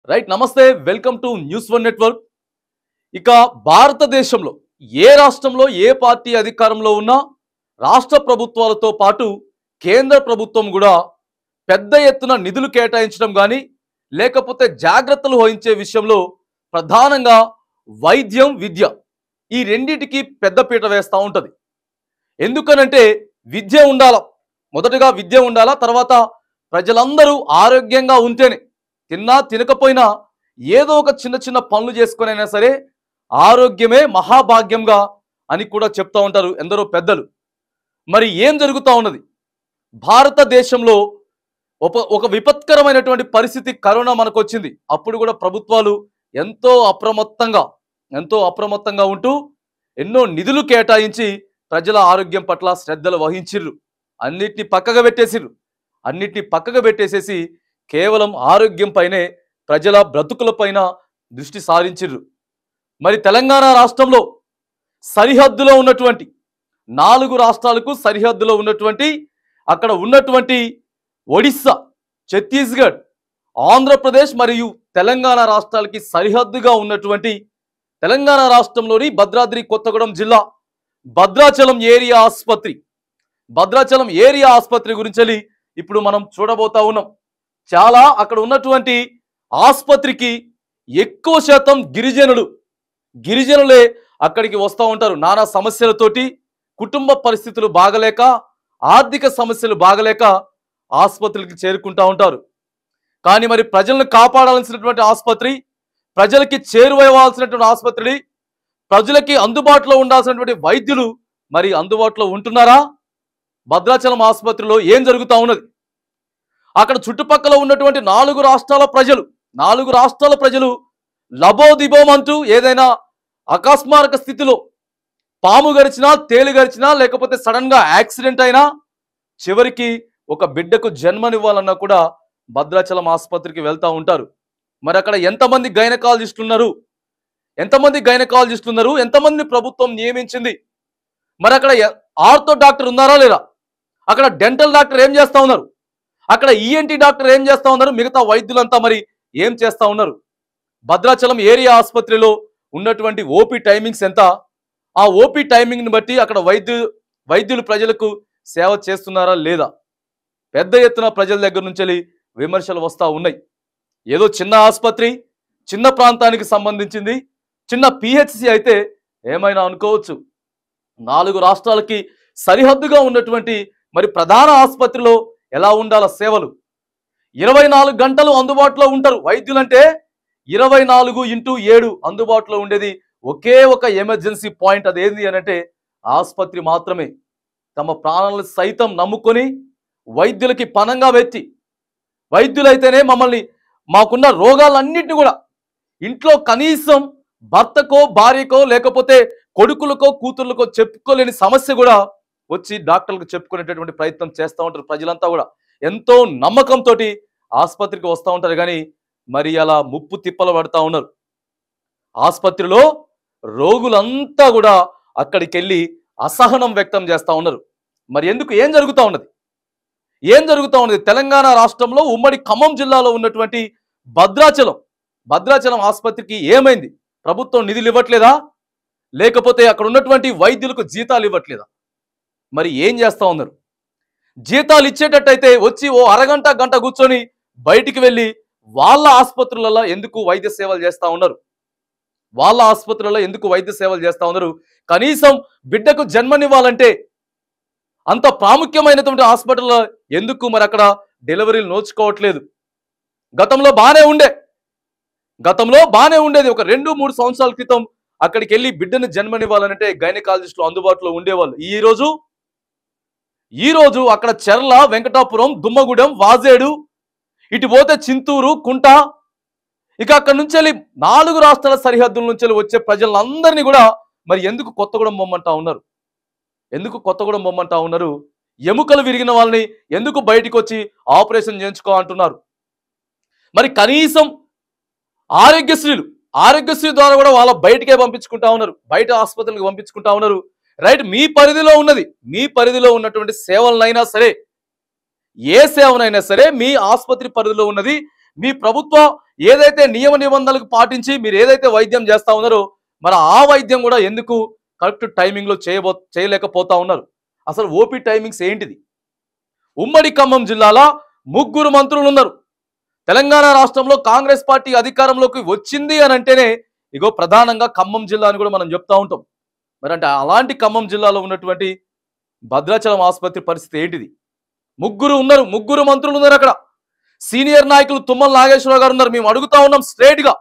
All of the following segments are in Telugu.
రైట్. నమస్తే, welcome to news one network. ఇక భారతదేశంలో ఏ రాష్ట్రంలో ఏ పార్టీ అధికారంలో ఉన్నా రాష్ట్ర ప్రభుత్వాలతో పాటు కేంద్ర ప్రభుత్వం కూడా పెద్ద ఎత్తున నిధులు కేటాయించడం కానీ లేకపోతే జాగ్రత్తలు వహించే విషయంలో ప్రధానంగా వైద్యం, విద్య ఈ రెండిటికి పెద్దపీట వేస్తూ ఉంటుంది. ఎందుకనంటే విద్య ఉండాలా, మొదటగా విద్య ఉండాలా, తర్వాత ప్రజలందరూ ఆరోగ్యంగా ఉంటేనే, తిన్నా తినకపోయినా ఏదో ఒక చిన్న చిన్న పనులు చేసుకునైనా సరే ఆరోగ్యమే మహాభాగ్యంగా అని కూడా చెప్తా ఉంటారు ఎందరో పెద్దలు. మరి ఏం జరుగుతూ ఉన్నది భారతదేశంలో? ఒక విపత్కరమైనటువంటి పరిస్థితి కరోనా మనకు వచ్చింది. అప్పుడు కూడా ప్రభుత్వాలు ఎంతో అప్రమత్తంగా ఉంటూ ఎన్నో నిధులు కేటాయించి ప్రజల ఆరోగ్యం పట్ల శ్రద్ధలు వహించిర్రు. అన్నిటిని పక్కగా పెట్టేసేసి కేవలం ఆరోగ్యం పైనే, ప్రజల బ్రతుకులపైన దృష్టి సారించిర్రు. మరి తెలంగాణ రాష్ట్రంలో సరిహద్దులో ఉన్నటువంటి 4 రాష్ట్రాలకు సరిహద్దులో ఉన్నటువంటి అక్కడ ఉన్నటువంటి ఒడిస్సా, ఛత్తీస్గఢ్, ఆంధ్రప్రదేశ్ మరియు తెలంగాణ రాష్ట్రాలకి సరిహద్దుగా ఉన్నటువంటి తెలంగాణ రాష్ట్రంలోని భద్రాద్రి కొత్తగూడెం జిల్లా భద్రాచలం ఏరియా ఆసుపత్రి గురించి ఇప్పుడు మనం చూడబోతా ఉన్నాం. చాలా అక్కడ ఉన్నటువంటి ఆసుపత్రికి ఎక్కువ శాతం గిరిజనులే అక్కడికి వస్తూ ఉంటారు. నానా సమస్యలతోటి, కుటుంబ పరిస్థితులు బాగలేక, ఆర్థిక సమస్యలు బాగలేక ఆసుపత్రికి చేరుకుంటూ ఉంటారు. కానీ మరి ప్రజలను కాపాడాల్సినటువంటి ఆసుపత్రి, ప్రజలకి చేరువవ్వాల్సినటువంటి ఆసుపత్రి, ప్రజలకి అందుబాటులో ఉండాల్సినటువంటి వైద్యులు మరి అందుబాటులో ఉంటున్నారా? భద్రాచలం ఆసుపత్రిలో ఏం జరుగుతూ ఉన్నది? అక్కడ చుట్టుపక్కల ఉన్నటువంటి 4 రాష్ట్రాల ప్రజలు లబోదిబోమంటూ ఏదైనా అకస్మారక స్థితిలో పాము గరిచినా, తేలు గరిచినా, లేకపోతే సడన్ గా యాక్సిడెంట్ అయినా, చివరికి ఒక బిడ్డకు జన్మనివ్వాలన్నా కూడా భద్రాచలం ఆసుపత్రికి వెళ్తూ ఉంటారు. మరి అక్కడ ఎంతమంది గైనకాలజిస్టులు ఉన్నారు? ఎంతమందిని ప్రభుత్వం నియమించింది? మరి అక్కడ ఆర్థో డాక్టర్ ఉన్నారా లేదా? అక్కడ డెంటల్ డాక్టర్ ఏం చేస్తా ఉన్నారు? అక్కడ ఈఎన్టీ డాక్టర్ ఏం చేస్తా ఉన్నారు? మిగతా వైద్యులంతా మరి ఏం చేస్తా ఉన్నారు? భద్రాచలం ఏరియా ఆసుపత్రిలో ఉన్నటువంటి ఓపీ టైమింగ్స్ ఎంత? ఆ ఓపీ టైమింగ్ని బట్టి అక్కడ వైద్యులు ప్రజలకు సేవ చేస్తున్నారా లేదా? పెద్ద ఎత్తున ప్రజల దగ్గర నుంచి విమర్శలు వస్తూ ఉన్నాయి. ఏదో చిన్న ఆసుపత్రి, చిన్న ప్రాంతానికి సంబంధించింది, చిన్న పిహెచ్సి అయితే ఏమైనా అనుకోవచ్చు. 4 రాష్ట్రాలకి సరిహద్దుగా ఉన్నటువంటి మరి ప్రధాన ఆసుపత్రిలో ఎలా ఉండాల సేవలు? 24 గంటలు అందుబాటులో ఉంటారు వైద్యులంటే. 24x7 అందుబాటులో ఉండేది ఒకే ఒక ఎమర్జెన్సీ పాయింట్, అదేంది అనంటే ఆసుపత్రి మాత్రమే. తమ ప్రాణాలను సైతం నమ్ముకొని వైద్యులకి పనంగా పెట్టి, వైద్యులైతేనే మాకున్న రోగాలన్నింటినీ కూడా ఇంట్లో కనీసం భర్తకో, భార్యకో, లేకపోతే కొడుకులకో, కూతుర్లకో చెప్పుకోలేని సమస్య కూడా వచ్చి డాక్టర్లకు చెప్పుకునేటటువంటి ప్రయత్నం చేస్తూ ఉంటారు. ప్రజలంతా కూడా ఎంతో నమ్మకంతో ఆసుపత్రికి వస్తూ ఉంటారు. కానీ మరి అలా ముప్పు తిప్పలు పడుతూ ఉన్నారు. ఆసుపత్రిలో రోగులంతా కూడా అక్కడికి వెళ్ళి అసహనం వ్యక్తం చేస్తూ ఉన్నారు. మరి ఎందుకు? ఏం జరుగుతూ ఉన్నది? తెలంగాణ రాష్ట్రంలో ఉమ్మడి ఖమ్మం జిల్లాలో ఉన్నటువంటి భద్రాచలం ఆసుపత్రికి ఏమైంది? ప్రభుత్వం నిధులు ఇవ్వట్లేదా? లేకపోతే అక్కడ ఉన్నటువంటి వైద్యులకు జీతాలు ఇవ్వట్లేదా? మరి ఏం చేస్తా ఉన్నారు? జీతాలు ఇచ్చేటట్టయితే వచ్చి ఓ అరగంట, గంట కూర్చొని బయటికి వెళ్ళి వాళ్ళ ఆసుపత్రులలో ఎందుకు వైద్య సేవలు చేస్తా ఉన్నారు? కనీసం బిడ్డకు జన్మనివ్వాలంటే అంత ప్రాముఖ్యమైనటువంటి హాస్పిటల్లో ఎందుకు మరి అక్కడ డెలివరీలు నోచుకోవట్లేదు? గతంలో బాగానే ఉండేది. ఒక 2-3 సంవత్సరాల క్రితం అక్కడికి వెళ్ళి బిడ్డను జన్మనివ్వాలంటే గైనకాలజిస్టులు అందుబాటులో ఉండేవాళ్ళు. ఈ రోజు అక్కడ చెర్ల, వెంకటాపురం, దుమ్మగూడెం, వాజేడు, ఇటు పోతే చింతూరు, కుంట, ఇక అక్కడ నుంచి 4 రాష్ట్రాల సరిహద్దుల నుంచి వచ్చే ప్రజలందరినీ కూడా మరి ఎందుకు కొత్తగూడెం పొమ్మంటా ఉన్నారు? ఎముకలు విరిగిన వాళ్ళని ఎందుకు బయటికి వచ్చి ఆపరేషన్ చేయించుకో అంటున్నారు? మరి కనీసం ఆరోగ్యశ్రీ ద్వారా కూడా వాళ్ళ బయటికే పంపించుకుంటా ఉన్నారు, బయట ఆసుపత్రులకు పంపించుకుంటా ఉన్నారు. రైట్, మీ పరిధిలో ఉన్నటువంటి సేవలనైనా సరే, ఏ సేవనైనా సరే మీ ఆసుపత్రి పరిధిలో ఉన్నది మీ ప్రభుత్వం ఏదైతే నియమ నిబంధనలకు పాటించి మీరు ఏదైతే వైద్యం చేస్తా ఉన్నారో మరి ఆ వైద్యం కూడా ఎందుకు కరెక్ట్ టైమింగ్లో చేయలేకపోతా ఉన్నారు? అసలు ఓపీ టైమింగ్స్ ఏంటిది? ఉమ్మడి ఖమ్మం జిల్లాలో 3 మంత్రులు ఉన్నారు. తెలంగాణ రాష్ట్రంలో కాంగ్రెస్ పార్టీ అధికారంలోకి వచ్చింది అని అంటేనే ఇగో ప్రధానంగా ఖమ్మం జిల్లా అని కూడా మనం చెప్తా ఉంటాం. మరి అంటే అలాంటి ఖమ్మం జిల్లాలో ఉన్నటువంటి భద్రాచలం ఆసుపత్రి పరిస్థితి ఏంటిది? 3 మంత్రులు ఉన్నారు అక్కడ. సీనియర్ నాయకులు తుమ్మల నాగేశ్వరరావు గారు ఉన్నారు. మేము అడుగుతా ఉన్నాం స్ట్రేట్గా,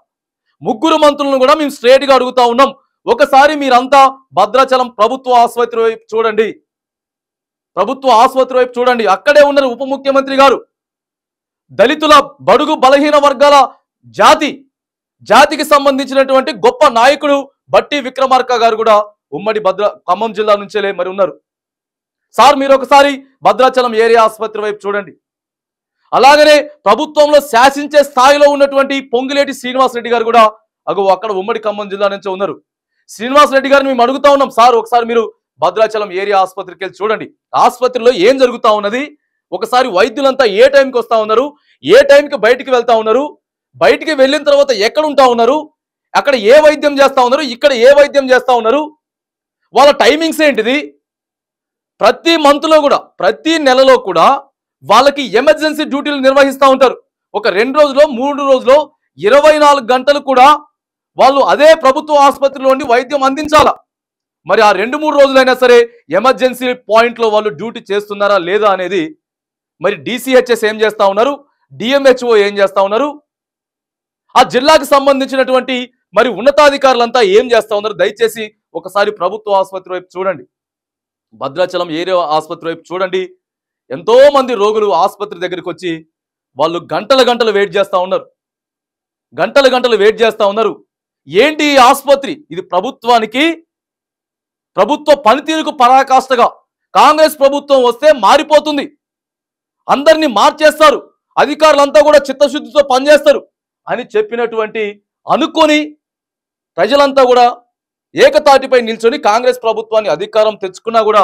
3 మంత్రులను కూడా మేము స్ట్రేట్గా అడుగుతా ఉన్నాం. ఒకసారి మీరంతా భద్రాచలం ప్రభుత్వ ఆసుపత్రి వైపు చూడండి, ప్రభుత్వ ఆసుపత్రి వైపు చూడండి. అక్కడే ఉన్నారు ఉప ముఖ్యమంత్రి గారు. దళితుల బడుగు బలహీన వర్గాల జాతికి సంబంధించినటువంటి గొప్ప నాయకుడు బట్టి విక్రమార్క గారు కూడా ఉమ్మడి ఖమ్మం జిల్లా నుంచే మరి ఉన్నారు. సార్ మీరు ఒకసారి భద్రాచలం ఏరియా ఆసుపత్రి వైపు చూడండి. అలాగనే ప్రభుత్వంలో శాసించే స్థాయిలో ఉన్నటువంటి పొంగిలేటి శ్రీనివాసరెడ్డి గారు కూడా అక్కడ ఉమ్మడి ఖమ్మం జిల్లా నుంచే ఉన్నారు. శ్రీనివాసరెడ్డి గారిని మేము అడుగుతా ఉన్నాం, సార్ ఒకసారి మీరు భద్రాచలం ఏరియా ఆసుపత్రికి వెళ్ళి చూడండి, ఆసుపత్రిలో ఏం జరుగుతా ఉన్నది, ఒకసారి వైద్యులంతా ఏ టైంకి వస్తా ఉన్నారు, ఏ టైంకి బయటికి వెళ్తా ఉన్నారు, బయటికి వెళ్ళిన తర్వాత ఎక్కడ ఉంటా ఉన్నారు, అక్కడ ఏ వైద్యం చేస్తా ఉన్నారు, ఇక్కడ ఏ వైద్యం చేస్తా ఉన్నారు, వాళ్ళ టైమింగ్స్ ఏంటిది? ప్రతి మంత్లో కూడా ప్రతి నెలలో కూడా వాళ్ళకి ఎమర్జెన్సీ డ్యూటీలు నిర్వహిస్తూ ఉంటారు. ఒక 2 రోజులో 3 రోజులో 24 గంటలు కూడా వాళ్ళు అదే ప్రభుత్వ ఆసుపత్రిలో ఉండి వైద్యం అందించాలా. మరి ఆ 2-3 రోజులైనా సరే ఎమర్జెన్సీ పాయింట్లో వాళ్ళు డ్యూటీ చేస్తున్నారా లేదా అనేది మరి DCHS ఏం చేస్తా ఉన్నారు, DMHO ఏం చేస్తా ఉన్నారు, ఆ జిల్లాకు సంబంధించినటువంటి మరి ఉన్నతాధికారులంతా ఏం చేస్తా ఉన్నారు? దయచేసి ఒకసారి ప్రభుత్వ ఆసుపత్రి వైపు చూడండి, భద్రాచలం ఏరియా ఆసుపత్రి వైపు చూడండి. ఎంతో మంది రోగులు ఆసుపత్రి దగ్గరికి వచ్చి వాళ్ళు గంటలు వెయిట్ చేస్తూ ఉన్నారు, గంటలు వెయిట్ చేస్తూ ఉన్నారు. ఏంటి ఈ ఆసుపత్రి? ఇది ప్రభుత్వ పనితీరుకు పరాకాష్ఠగా కాంగ్రెస్ ప్రభుత్వం వస్తే మారిపోతుంది, అందరినీ మార్చేస్తారు, అధికారులంతా కూడా చిత్తశుద్ధితో పనిచేస్తారు అని చెప్పినటువంటి అనుకొని ప్రజలంతా కూడా ఏకతాటిపై నిల్చొని కాంగ్రెస్ ప్రభుత్వాన్ని అధికారం తెచ్చుకున్నా కూడా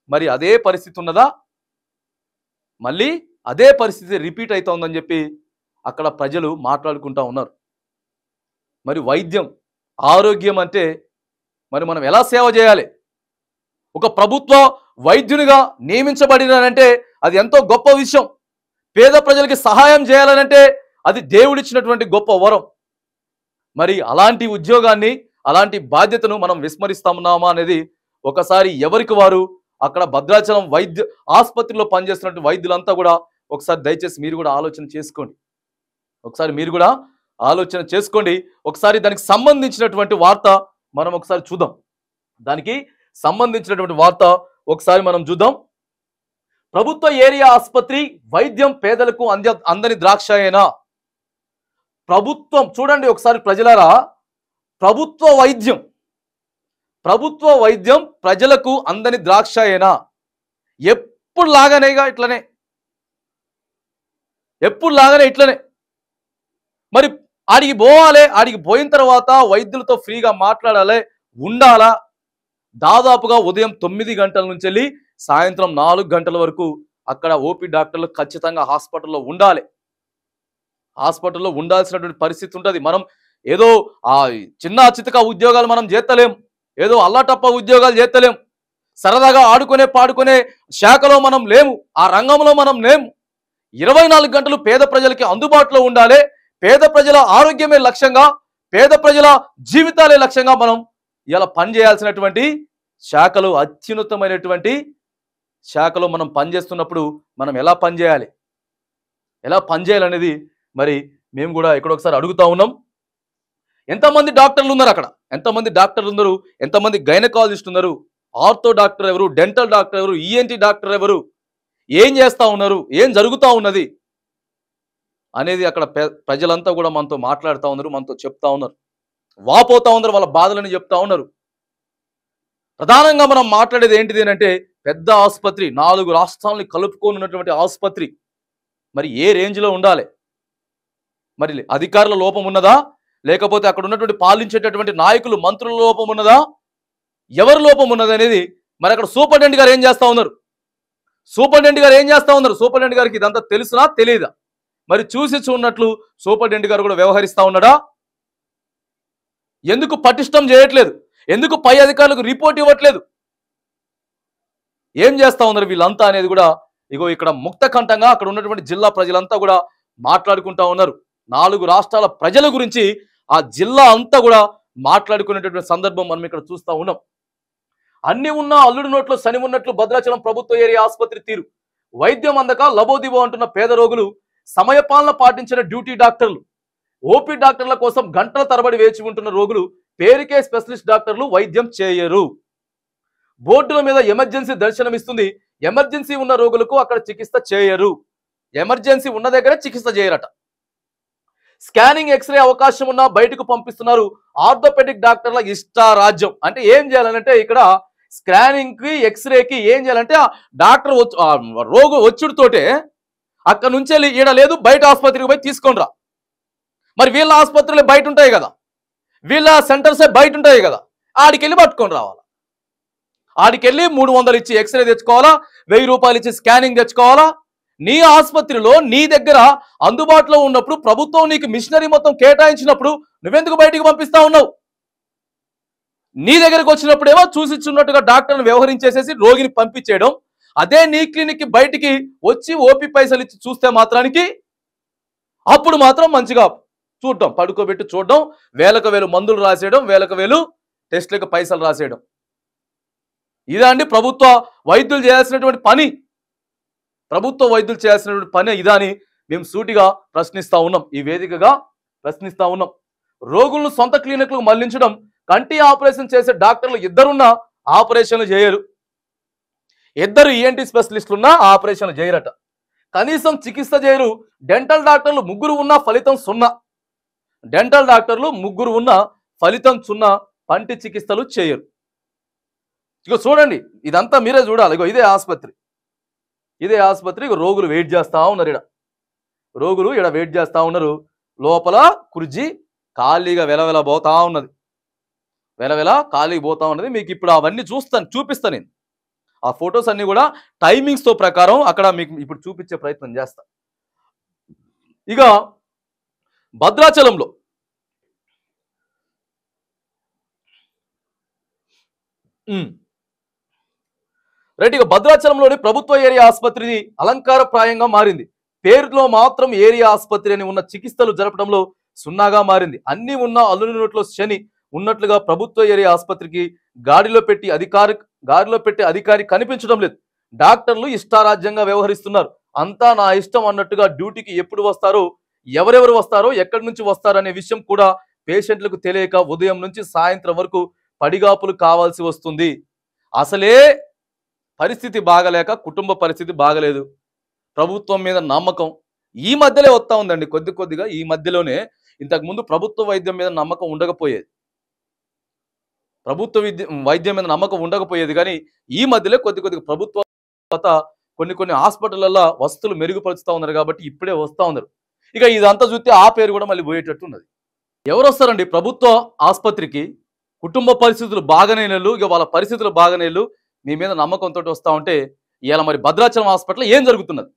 మరి అదే పరిస్థితి ఉన్నదా? మళ్ళీ అదే పరిస్థితి రిపీట్ అవుతుందని చెప్పి అక్కడ ప్రజలు మాట్లాడుకుంటా ఉన్నారు. మరి వైద్యం ఆరోగ్యం అంటే మరి మనం ఎలా సేవ చేయాలి? ఒక ప్రభుత్వ వైద్యునిగా నియమించబడినంటే అది ఎంతో గొప్ప విషయం. పేద ప్రజలకి సహాయం చేయాలనంటే అది దేవుడిచ్చినటువంటి గొప్ప వరం. మరి అలాంటి ఉద్యోగాన్ని అలాంటి బాధ్యతను మనం విస్మరిస్తామన్నామా అనేది ఒకసారి ఎవరికి వారు అక్కడ భద్రాచలం ఆసుపత్రిలో పనిచేస్తున్నటువంటి వైద్యులంతా కూడా ఒకసారి దయచేసి మీరు కూడా ఆలోచన చేసుకోండి, ఒకసారి దానికి సంబంధించినటువంటి వార్త మనం ఒకసారి చూద్దాం. దానికి సంబంధించినటువంటి వార్త ఒకసారి మనం చూద్దాం. ప్రభుత్వ ఏరియా ఆసుపత్రి వైద్యం పేదలకు అందని ద్రాక్షాయేనా? ప్రభుత్వం చూడండి ఒకసారి ప్రజలారా, ప్రభుత్వ వైద్యం ప్రజలకు అందని ద్రాక్షాయేనా? ఎప్పుడు లాగానే ఇట్లనే మరి ఆడికి పోవాలి, ఆడికి పోయిన తర్వాత వైద్యులతో ఫ్రీగా మాట్లాడాలి, ఉండాలా. దాదాపుగా ఉదయం 9 గంటల నుంచి వెళ్ళి సాయంత్రం 4 గంటల వరకు అక్కడ ఓపీ డాక్టర్లు ఖచ్చితంగా హాస్పిటల్లో ఉండాలి, హాస్పిటల్లో ఉండాల్సినటువంటి పరిస్థితి ఉంటుంది. మనం ఏదో ఆ చిన్న చితక ఉద్యోగాలు మనం చేస్తలేం, ఏదో అల్లాటప్ప ఉద్యోగాలు చేస్తలేం, సరదాగా ఆడుకునే పాడుకునే శాఖలో మనం లేము, ఆ రంగంలో మనం లేము. 24 గంటలు పేద ప్రజలకి అందుబాటులో ఉండాలి, పేద ప్రజల ఆరోగ్యమే లక్ష్యంగా, పేద ప్రజల జీవితాలే లక్ష్యంగా మనం ఇలా పనిచేయాల్సినటువంటి శాఖలు, అత్యున్నతమైనటువంటి శాఖలో మనం పనిచేస్తున్నప్పుడు మనం ఎలా పనిచేయాలనేది మరి మేము కూడా ఎక్కడొకసారి అడుగుతా ఉన్నాం. ఎంతమంది డాక్టర్లు ఉన్నారు అక్కడ, ఎంతమంది గైనకాలజిస్ట్ ఉన్నారు, ఆర్థో డాక్టర్ ఎవరు, డెంటల్ డాక్టర్ ఎవరు, ENT డాక్టర్ ఎవరు, ఏం చేస్తూ ఉన్నారు, ఏం జరుగుతూ ఉన్నది అనేది అక్కడ ప్రజలంతా కూడా మనతో మాట్లాడుతూ ఉన్నారు, మనతో చెప్తా ఉన్నారు, వాపోతా ఉన్నారు, వాళ్ళ బాధలని చెప్తా ఉన్నారు. ప్రధానంగా మనం మాట్లాడేది ఏంటిది అంటే పెద్ద ఆసుపత్రి, 4 రాష్ట్రాలని కలుపుకొని ఉన్నటువంటి ఆసుపత్రి మరి ఏ రేంజ్లో ఉండాలి? మరి అధికారుల లోపం ఉన్నదా, లేకపోతే అక్కడ ఉన్నటువంటి పాలించేటటువంటి నాయకులు మంత్రుల లోపం ఉన్నదా, ఎవరి లోపం ఉన్నది అనేది మరి అక్కడ సూపరింటెండెంట్ గారు ఏం చేస్తా ఉన్నారు? సూపరింటెండెంట్ గారికి ఇదంతా తెలుసునా తెలియదా? మరి చూసి చూడనట్లు సూపరింటెండెంట్ గారు కూడా వ్యవహరిస్తా ఉన్నాడా? ఎందుకు పటిష్టం చేయట్లేదు? ఎందుకు పై అధికారులకు రిపోర్ట్ ఇవ్వట్లేదు? ఏం చేస్తా ఉన్నారు వీళ్ళంతా అనేది కూడా ఇగో ఇక్కడ ముక్తకంఠంగా అక్కడ ఉన్నటువంటి జిల్లా ప్రజలంతా కూడా మాట్లాడుకుంటా ఉన్నారు. 4 రాష్ట్రాల ప్రజల గురించి ఆ జిల్లా అంతా కూడా మాట్లాడుకునేటటువంటి సందర్భం మనం ఇక్కడ చూస్తా ఉన్నాం. అన్ని ఉన్నా అల్లుడి నోట్లో శని ఉన్నట్లు భద్రాచలం ప్రభుత్వ ఏరియా ఆసుపత్రి తీరు. వైద్యం అందక లబోదిబో అంటున్న పేద రోగులు, సమయపాలన పాటించిన డ్యూటీ డాక్టర్లు, ఓపీ డాక్టర్ల కోసం గంటల తరబడి వేచి ఉంటున్న రోగులు, పేరుకే స్పెషలిస్ట్ డాక్టర్లు వైద్యం చేయరు. బోర్డుల మీద ఎమర్జెన్సీ దర్శనమిస్తుంది. ఎమర్జెన్సీ ఉన్న రోగులకు అక్కడ చికిత్స చేయరు. ఎమర్జెన్సీ ఉన్న దగ్గర చికిత్స చేయరట. స్కానింగ్ ఎక్స్రే అవకాశం ఉన్నా బయటకు పంపిస్తున్నారు. ఆర్థోపెడిక్ డాక్టర్ల ఇష్టారాజ్యం. అంటే ఏం చేయాలంటే ఇక్కడ స్కానింగ్ కి ఎక్స్రేకి ఏం చేయాలంటే డాక్టర్ రోగు వచ్చుడితోటే అక్కడ నుంచి వెళ్ళి ఈడ లేదు బయట ఆసుపత్రికి పోయి తీసుకొని రా. మరి వీళ్ళ ఆసుపత్రులే బయట ఉంటాయి కదా, వీళ్ళ సెంటర్సే బయట ఉంటాయి కదా, ఆడికెళ్ళి పట్టుకొని రావాలి. ఆడికెళ్ళి 300 ఇచ్చి ఎక్స్రే తెచ్చుకోవాలా, 1000 రూపాయలు ఇచ్చి స్కానింగ్ తెచ్చుకోవాలా. నీ ఆసుపత్రిలో నీ దగ్గర అందుబాటులో ఉన్నప్పుడు ప్రభుత్వం నీకు మిషనరీ మొత్తం కేటాయించినప్పుడు నువ్వెందుకు బయటికి పంపిస్తా ఉన్నావు? నీ దగ్గరకు వచ్చినప్పుడేమో చూసిచ్చున్నట్టుగా డాక్టర్ని వ్యవహరించేసేసి రోగిని పంపించేయడం. అదే నీ క్లినిక్ కి బయటికి వచ్చి ఓపీ పైసలు ఇచ్చి చూస్తే మాత్రానికి అప్పుడు మాత్రం మంచిగా చూడటం, పడుకోబెట్టి చూడడం, వేలకు వేలు మందులు రాసేయడం, వేలకు వేలు టెస్ట్లకు పైసలు రాసేయడం. ఇదా అండి ప్రభుత్వ వైద్యులు చేయాల్సినటువంటి పని? ప్రభుత్వ వైద్యులు చేయాల్సినటువంటి పని ఇదా అని మేము సూటిగా ప్రశ్నిస్తా ఉన్నాం, ఈ వేదికగా ప్రశ్నిస్తా ఉన్నాం. రోగులను సొంత క్లినిక్లకు మళ్లించడం, కంటి ఆపరేషన్ చేసే డాక్టర్లు ఇద్దరున్నా ఆపరేషన్లు చేయరు. ఇద్దరు ఈఎన్టీ స్పెషలిస్టులున్నా ఆపరేషన్లు చేయరట. కనీసం చికిత్స చేయరు. డెంటల్ డాక్టర్లు 3 ఉన్నా ఫలితం 0. డెంటల్ డాక్టర్లు 3 ఉన్నా ఫలితం 0. పంటి చికిత్సలు చేయరు. ఇక చూడండి, ఇదంతా మీరే చూడాలి. ఇగో ఇదే ఆసుపత్రి, ఇదే ఆసుపత్రి. ఇక రోగులు వెయిట్ చేస్తా ఉన్నారు. రోగులు ఇక్కడ వెయిట్ చేస్తా ఉన్నారు. లోపల కుర్జీ ఖాళీగా వెలవెల పోతా ఉన్నది, వెలవెల ఖాళీ పోతా ఉన్నది. మీకు ఇప్పుడు అవన్నీ చూపిస్తాను నేను. ఆ ఫొటోస్ అన్ని కూడా టైమింగ్స్తో ప్రకారం అక్కడ మీకు ఇప్పుడు చూపించే ప్రయత్నం చేస్తా. ఇక భద్రాచలంలో రైట్, ఇక భద్రాచలంలోని ప్రభుత్వ ఏరియా ఆసుపత్రి అలంకారప్రాయంగా మారింది. పేరులో మాత్రం ఏరియా ఆసుపత్రి అని ఉన్న చికిత్సలు జరపడంలో సున్నాగా మారింది. అన్ని ఉన్న అల్లుని నోట్లో శని ఉన్నట్లుగా ప్రభుత్వ ఏరియా ఆసుపత్రికి గాడిలో పెట్టి అధికారి కనిపించడం లేదు. డాక్టర్లు ఇష్టారాజ్యంగా వ్యవహరిస్తున్నారు. అంతా నా ఇష్టం అన్నట్టుగా డ్యూటీకి ఎప్పుడు వస్తారో, ఎవరెవరు వస్తారో, ఎక్కడి నుంచి వస్తారో అనే విషయం కూడా పేషెంట్లకు తెలియక ఉదయం నుంచి సాయంత్రం వరకు పడిగాపులు కావాల్సి వస్తుంది. అసలే పరిస్థితి బాగలేక, కుటుంబ పరిస్థితి బాగలేదు. ప్రభుత్వం మీద నమ్మకం ఈ మధ్యలో వస్తూ ఉందండి, కొద్దిగా. ఈ మధ్యలోనే ఇంతకుముందు ప్రభుత్వ వైద్యం మీద నమ్మకం ఉండకపోయేది, వైద్యం మీద నమ్మకం ఉండకపోయేది. కానీ ఈ మధ్యలో కొద్దిగా ప్రభుత్వ కొన్ని హాస్పిటళ్లలో వసతులు మెరుగుపరుస్తూ ఉన్నారు కాబట్టి ఇప్పుడే వస్తూ ఉన్నారు. ఇక ఇదంతా చూస్తే ఆ పేరు కూడా మళ్ళీ పోయేటట్టు ఉన్నది. ఎవరు వస్తారండి ప్రభుత్వ ఆసుపత్రికి? కుటుంబ పరిస్థితులు బాగానేళ్ళు, ఇక వాళ్ళ పరిస్థితులు బాగానేళ్ళు మీ మీద నమ్మకంతో వస్తూ ఉంటే ఇవాళ మరి భద్రాచలం హాస్పిటల్ ఏం జరుగుతున్నది?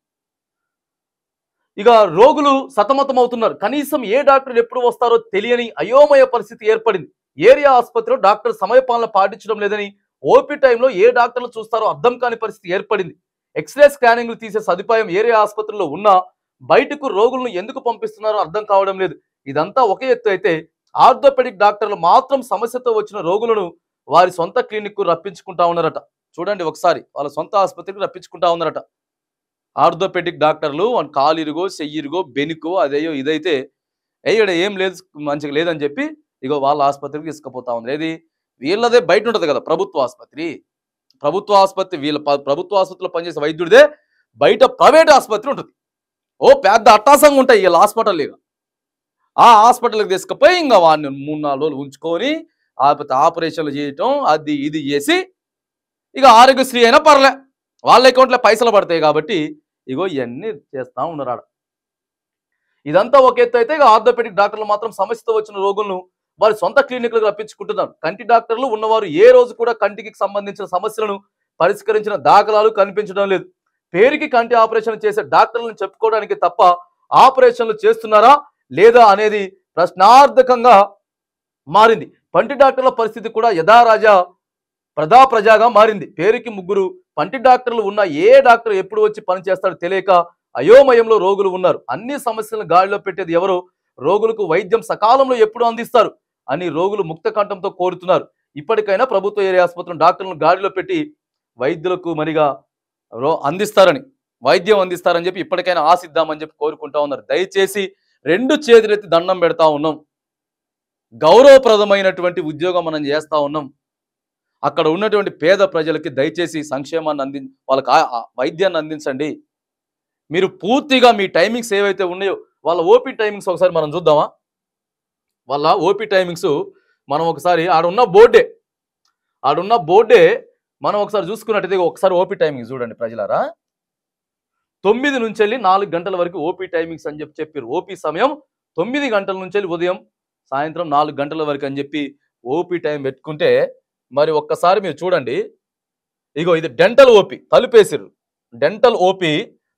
ఇక రోగులు సతమతం అవుతున్నారు. కనీసం ఏ డాక్టర్ ఎప్పుడు వస్తారో తెలియని అయోమయ పరిస్థితి ఏర్పడింది. ఏరియా ఆసుపత్రిలో డాక్టర్ సమయపాలన పాటించడం లేదని, ఓపీ టైంలో ఏ డాక్టర్లు చూస్తారో అర్థం కాని పరిస్థితి ఏర్పడింది. ఎక్స్రే స్కానింగ్లు తీసే సదుపాయం ఏరియా ఆసుపత్రిలో ఉన్నా బయటకు రోగులను ఎందుకు పంపిస్తున్నారో అర్థం కావడం లేదు. ఇదంతా ఒక ఎత్తు అయితే, ఆర్థోపెడిక్ డాక్టర్లు మాత్రం సమస్యతో వచ్చిన రోగులను వారి సొంత క్లినిక్ కు రప్పించుకుంటా ఉన్నారట. చూడండి ఒకసారి, వాళ్ళ సొంత ఆసుపత్రికి రప్పించుకుంటా ఉన్నారట. ఆర్థోపెడిక్ డాక్టర్లు కాలిరుగో, చెయ్యిరుగో, బెనుకో, అదేయో ఇదైతే ఇక్కడ ఏం లేదు, మంచిగా లేదని చెప్పి ఇగో వాళ్ళ ఆసుపత్రికి తీసుకుపోతా ఉంది. ఏది వీళ్ళదే బయట ఉంటుంది కదా ప్రభుత్వ ఆసుపత్రి. వీళ్ళ ప్రభుత్వ ఆసుపత్రిలో పనిచేసే వైద్యుడిదే బయట ప్రైవేట్ ఆసుపత్రి ఉంటుంది. ఓ పెద్ద అట్టాసంగా ఉంటాయి వీళ్ళ హాస్పిటల్. ఇక ఆ హాస్పిటల్కి తీసుకుపోయి ఇంకా వాడిని 3-4 రోజులు ఉంచుకొని ఆపరేషన్లు చేయటం, అది ఇది చేసి ఇక ఆరోగ్యశ్రీ అయినా పర్లే, వాళ్ళ అకౌంట్లో పైసలు పడతాయి కాబట్టి ఇగో ఇవన్నీ చేస్తూ ఉన్నారు. ఇదంతా ఒక ఎత్తు అయితే, ఇక ఆర్థోపెడిక్ డాక్టర్లు మాత్రం సమస్యతో వచ్చిన రోగులను వారి సొంత క్లినిక్లకు రప్పించుకుంటున్నారు. కంటి డాక్టర్లు ఉన్నవారు ఏ రోజు కూడా కంటికి సంబంధించిన సమస్యలను పరిష్కరించిన దాఖలాలు కనిపించడం లేదు. పేరుకి కంటి ఆపరేషన్ చేసే డాక్టర్లను చెప్పుకోవడానికి తప్ప ఆపరేషన్లు చేస్తున్నారా లేదా అనేది ప్రశ్నార్థకంగా మారింది. పంటి డాక్టర్ల పరిస్థితి కూడా యథారాజా ప్రజాగా మారింది. పేరుకి ముగ్గురు పంటి డాక్టర్లు ఉన్న ఏ డాక్టర్ ఎప్పుడు వచ్చి పని చేస్తాడో తెలియక అయోమయంలో రోగులు ఉన్నారు. అన్ని సమస్యలను గాడిలో పెట్టేది ఎవరో, రోగులకు వైద్యం సకాలంలో ఎప్పుడు అందిస్తారు అని రోగులు ముక్త కంఠంతో కోరుతున్నారు. ఇప్పటికైనా ప్రభుత్వ ఏరియా ఆసుపత్రులను డాక్టర్లను గాడిలో పెట్టి వైద్యులకు మరిగా అందిస్తారని, వైద్యం అందిస్తారని చెప్పి ఇప్పటికైనా ఆశిద్దామని చెప్పి కోరుకుంటా ఉన్నారు. దయచేసి రెండు చేతులెత్తి దండం పెడతా ఉన్నాం. గౌరవప్రదమైనటువంటి ఉద్యోగం మనం చేస్తా ఉన్నాం. అక్కడ ఉన్నటువంటి పేద ప్రజలకి దయచేసి సంక్షేమాన్ని వాళ్ళకి వైద్యాన్ని అందించండి. మీరు పూర్తిగా మీ టైమింగ్స్ ఏవైతే ఉన్నాయో వాళ్ళ ఓపీ టైమింగ్స్ ఒకసారి మనం చూద్దామా? వాళ్ళ ఓపీ టైమింగ్స్ మనం ఒకసారి ఆడున్న బోర్డే మనం ఒకసారి చూసుకున్నట్టయితే ఒకసారి ఓపీ టైమింగ్స్ చూడండి ప్రజలారా. 9 నుంచి వెళ్ళి 4 గంటల వరకు ఓపీ టైమింగ్స్ అని చెప్పారు. ఓపీ సమయం 9 గంటల నుంచి వెళ్ళి ఉదయం సాయంత్రం 4 గంటల వరకు అని చెప్పి ఓపీ టైం పెట్టుకుంటే మరి ఒక్కసారి మీరు చూడండి. ఇగో ఇది డెంటల్ ఓపీ తలుపేసిరు. డెంటల్ ఓపీ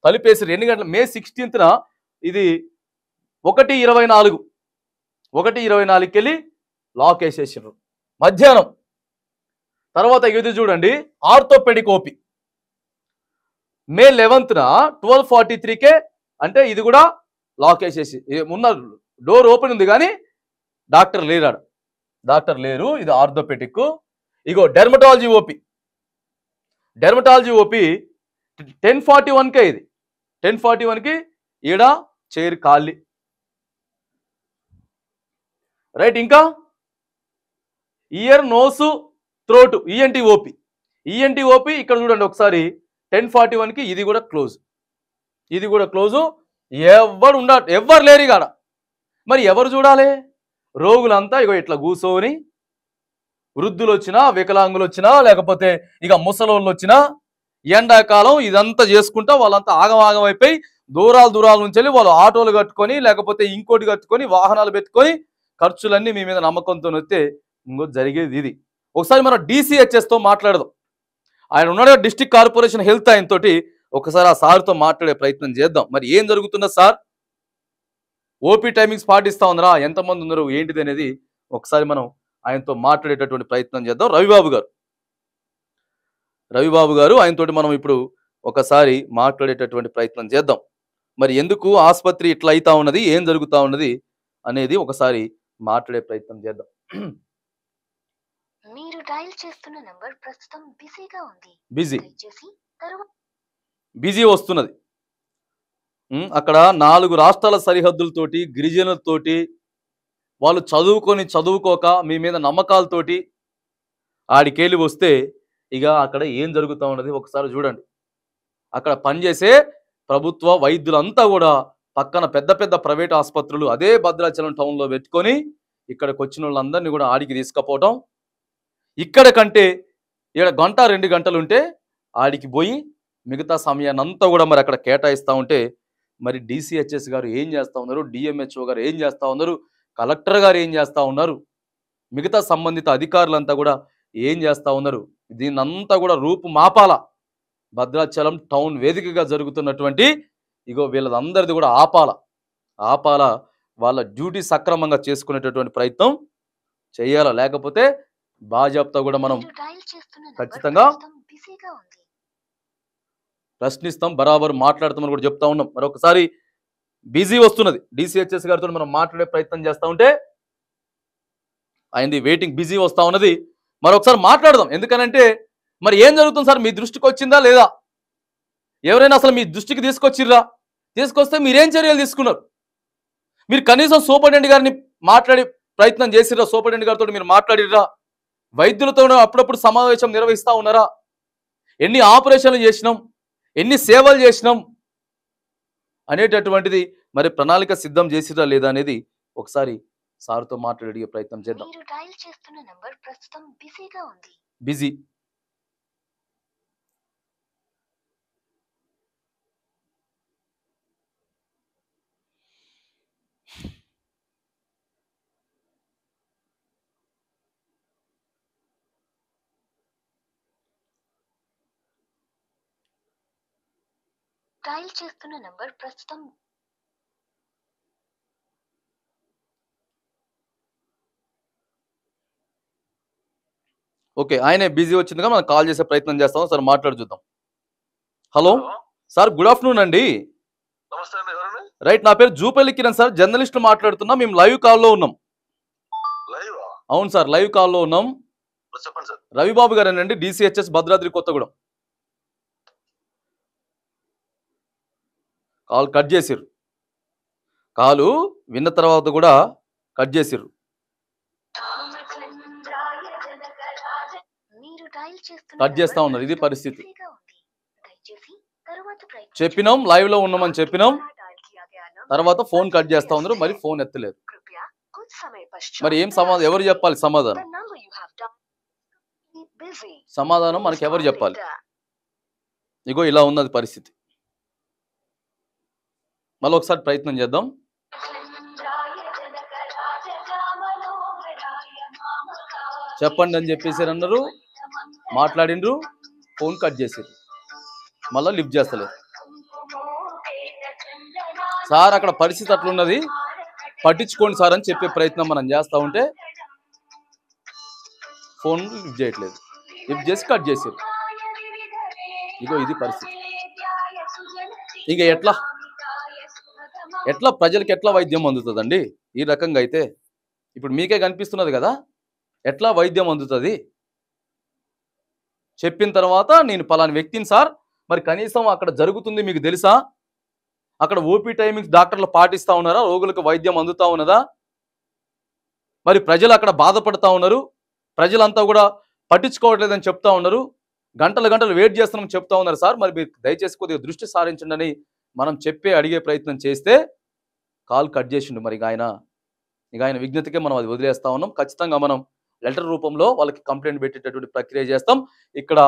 తలుపేసిరు. ఎన్ని గంటలు? మే 16న ఇది 1:24కి వెళ్ళి లాక్ వేసేసారు మధ్యాహ్నం. తర్వాత ఇది చూడండి ఆర్థోపెడిక్ ఓపీ మే 11న 12:43కే, అంటే ఇది కూడా లాక్ వేసేసి ఉన్న డోర్ ఓపెన్ ఉంది కానీ డాక్టర్ లేరు. ఇది ఆర్థోపెడిక్. ఇగో డెర్మటాలజీ ఓపీ 10:41కే, ఇది 10:41కి ఈడ చైర్ ఖాళీ. రైట్. ఇంకా year nose throat ENT OP ఇక్కడ చూడండి ఒకసారి 10:41కి ఇది కూడా క్లోజ్. ఎవ్వరు లేరు కాడ. మరి ఎవరు చూడాలి? రోగులంతా ఇగో ఇట్లా కూర్చొని, వృద్ధులు వచ్చినా, వికలాంగులు వచ్చినా, లేకపోతే ఇక ముసలోళ్ళు వచ్చినా, ఎండాకాలం ఇదంతా చేసుకుంటా వాళ్ళంతా ఆగం అయిపోయి దూరాల నుంచి వెళ్ళి వాళ్ళు ఆటోలు కట్టుకొని లేకపోతే ఇంకోటి కట్టుకొని వాహనాలు పెట్టుకొని ఖర్చులన్నీ మీ మీద నమ్మకంతో వస్తే ఇంకో జరిగేది ఇది. ఒకసారి మనం DCHSతో మాట్లాడదాం. ఆయన ఉన్నాడు డిస్ట్రిక్ట్ కార్పొరేషన్ హెల్త్ ఆయన తోటి. ఒకసారి ఆ సార్తో మాట్లాడే ప్రయత్నం చేద్దాం. మరి ఏం జరుగుతుందా సార్? ఓపీ టైమింగ్స్ పాటిస్తా ఉన్నారా? ఎంతమంది ఉన్నారు ఏంటిది అనేది ఒకసారి మనం ఆయనతో మాట్లాడేటటువంటి ప్రయత్నం చేద్దాం. రవిబాబు గారు ఆయనతోటి మనం ఇప్పుడు ఒకసారి మాట్లాడేటటువంటి ప్రయత్నం చేద్దాం. మరి ఎందుకు ఆసుపత్రి ఇట్లా అవుతా ఉన్నది, ఏం జరుగుతా ఉన్నది అనేది ఒకసారి మాట్లాడే ప్రయత్నం చేద్దాం. మీరు డయల్ చేస్తున్న నంబర్ ప్రస్తుతం బిజీగా ఉంది. బిజీ వస్తున్నది. అక్కడ 4 రాష్ట్రాల సరిహద్దులతోటి, గిరిజనులతోటి వాళ్ళు చదువుకోక మీ మీద నమ్మకాలతోటి ఆడికేలి వస్తే ఇక అక్కడ ఏం జరుగుతూ ఉన్నది ఒకసారి చూడండి. అక్కడ పనిచేసే ప్రభుత్వ వైద్యులంతా కూడా పక్కన పెద్ద ప్రైవేట్ ఆసుపత్రులు అదే భద్రాచలం టౌన్లో పెట్టుకొని ఇక్కడికి వచ్చిన వాళ్ళందరినీ కూడా ఆడికి తీసుకుపోవటం. ఇక్కడ కంటే ఇక్కడ 1-2 గంటలు ఉంటే ఆడికి పోయి మిగతా సమయాన్ని అంతా కూడా మరి అక్కడ కేటాయిస్తూ ఉంటే మరి DCHS గారు ఏం చేస్తూ ఉన్నారు, DMHO గారు ఏం చేస్తూ ఉన్నారు, కలెక్టర్ గారు ఏం చేస్తూ ఉన్నారు, మిగతా సంబంధిత అధికారులంతా కూడా ఏం చేస్తూ ఉన్నారు? దీన్నంతా కూడా రూపు మాపాల. భద్రాచలం టౌన్ వేదికగా జరుగుతున్నటువంటి ఇగో వీళ్ళందరిది కూడా ఆపాల. వాళ్ళ డ్యూటీ సక్రమంగా చేసుకునేటటువంటి ప్రయత్నం చేయాలా. లేకపోతే బాజాప్తా కూడా మనం ఖచ్చితంగా ప్రశ్నిస్తాం, బరాబరు మాట్లాడతామని కూడా చెప్తా ఉన్నాం. మరొకసారి బిజీ వస్తున్నది. DCHS గారితో మనం మాట్లాడే ప్రయత్నం చేస్తూ ఉంటే ఆయనది వెయిటింగ్ బిజీ వస్తూ ఉన్నది. మరొకసారి మాట్లాడదాం. ఎందుకనంటే మరి ఏం జరుగుతుంది సార్? మీ దృష్టికి వచ్చిందా లేదా? ఎవరైనా అసలు మీ దృష్టికి తీసుకొస్తే మీరేం చర్యలు తీసుకున్నారు? మీరు కనీసం సూపరింటెండెంట్ గారిని మాట్లాడి ప్రయత్నం చేసిర్రా? సూపరింటెండెంట్ గారితో మీరు మాట్లాడిర్రా? వైద్యులతో అప్పుడప్పుడు సమావేశం నిర్వహిస్తూ ఉన్నారా? ఎన్ని ఆపరేషన్లు చేసినాం, ఎన్ని సేవలు చేసినాం అనేటటువంటిది మరి ప్రణాళిక సిద్ధం చేసిరా లేదా అనేది ఒకసారి సార్తో మాట్లాడే ప్రయత్నం చేద్దాం. బిజీ డయల్ చేస్తున్న నంబర్ ప్రస్తుతం ఓకే, ఆయనే బిజీ వచ్చిందిగా మనం కాల్ చేసే ప్రయత్నం చేస్తాం సార్, మాట్లాడి చూద్దాం. Hello hello sir, good afternoon అండి. నమస్తే అండి, ఎవరండి? రైట్, నా పేరు జూపల్లి కిరణ్ సార్, జర్నలిస్ట్ మాట్లాడుతున్నా. మేము లైవ్ కాల్లో ఉన్నాం. లైవ్ అవును సార్, లైవ్ కాల్లో ఉన్నాం. చెప్పండి సార్. రవిబాబు గారేనండి, DCHS Bhadradri Kothagudem. Call cut చేసిర్రు. కాలు విన్న తర్వాత కూడా కట్ చేసిర్రు. మీరు డయల్ చేస్తున్న కట్ చేస్తా నంబర్ ఉన్నారు, ఇది ప్రస్తుతం పరిస్థితి. బిజీగా ఉంది. దయచేసి తరువాత ప్రయత్నించండి. చెప్పినాం, లైవ్ లో ఉన్నామని చెప్పినాం, తర్వాత ఫోన్ కట్ చేస్తా ఉన్నారు, మరి ఫోన్ ఎత్తలేదు. कृपया कुछ समय पश्चात మరి ఏం సమాధానం, ఎవరు చెప్పాలి సమాధానం? The number you have dialed is busy. సమాధానం మనకి ఎవరు చెప్పాలి? ఇగో ఇలా ఉన్నది పరిస్థితి. మళ్ళీ ఒకసారి ప్రయత్నం చేద్దాం. చెప్పండి అని చెప్పేసి అన్నారు, మాట్లాడిండ్రు, ఫోన్ కట్ చేసారు, మళ్ళీ లిఫ్ట్ చేస్తలేదు. సార్ అక్కడ పరిస్థితి అట్లున్నది, పట్టించుకోండి సార్ అని చెప్పే ప్రయత్నం మనం చేస్తూ ఉంటే ఫోన్ లిఫ్ట్ చేయట్లేదు, లిఫ్ట్ చేసి కట్ చేసారు. ఇగో ఇది పరిస్థితి. ఇక ఎట్లా ప్రజలకు ఎట్లా వైద్యం అందుతుందండి ఈ రకంగా అయితే? ఇప్పుడు మీకే కనిపిస్తున్నది కదా, ఎట్లా వైద్యం అందుతుంది? చెప్పిన తర్వాత నేను పలాని వ్యక్తిని సార్, మరి కనీసం అక్కడ జరుగుతుంది మీకు తెలుసా? అక్కడ ఓపీ టైమింగ్స్ డాక్టర్లు పాటిస్తూ ఉన్నారా? రోగులకు వైద్యం అందుతూ ఉన్నదా? మరి ప్రజలు అక్కడ బాధపడుతూ ఉన్నారు, ప్రజలంతా కూడా పట్టించుకోవట్లేదని చెప్తా ఉన్నారు, గంటలు వెయిట్ చేస్తున్నామని చెప్తా ఉన్నారు. సార్ మరి మీరు దయచేసి కొద్దిగా దృష్టి సారించండి అని మనం అడిగే ప్రయత్నం చేస్తే కాల్ కట్ చేసిండు. మరి ఇక ఆయన విజ్ఞతకే మనం అది వదిలేస్తా ఉన్నాం. ఖచ్చితంగా మనం లెటర్ రూపంలో వాళ్ళకి కంప్లైంట్ పెట్టేటటువంటి ప్రక్రియ చేస్తాం. ఇక్కడ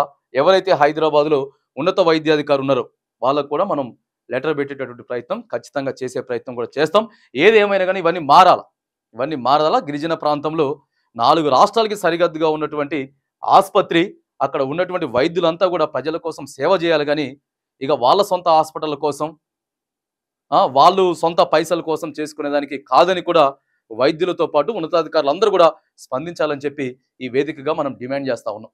ఎవరైతే హైదరాబాద్లో ఉన్నత వైద్యాధికారి ఉన్నారో వాళ్ళకు కూడా మనం లెటర్ పెట్టేటటువంటి ప్రయత్నం ఖచ్చితంగా చేసే ప్రయత్నం కూడా చేస్తాం. ఏది ఏమైనా కానీ ఇవన్నీ మారాలా. గిరిజన ప్రాంతంలో 4 రాష్ట్రాలకి సరిహద్దుగా ఉన్నటువంటి ఆసుపత్రి, అక్కడ ఉన్నటువంటి వైద్యులంతా కూడా ప్రజల కోసం సేవ చేయాలి, కానీ ఇక వాళ్ళ సొంత హాస్పిటల్ కోసం, వాళ్ళు సొంత పైసల కోసం చేసుకునేదానికి కాదని కూడా వైద్యులతో పాటు ఉన్నతాధికారులు అందరూ కూడా స్పందించాలని చెప్పి ఈ వేదికగా మనం డిమాండ్ చేస్తా ఉన్నాం.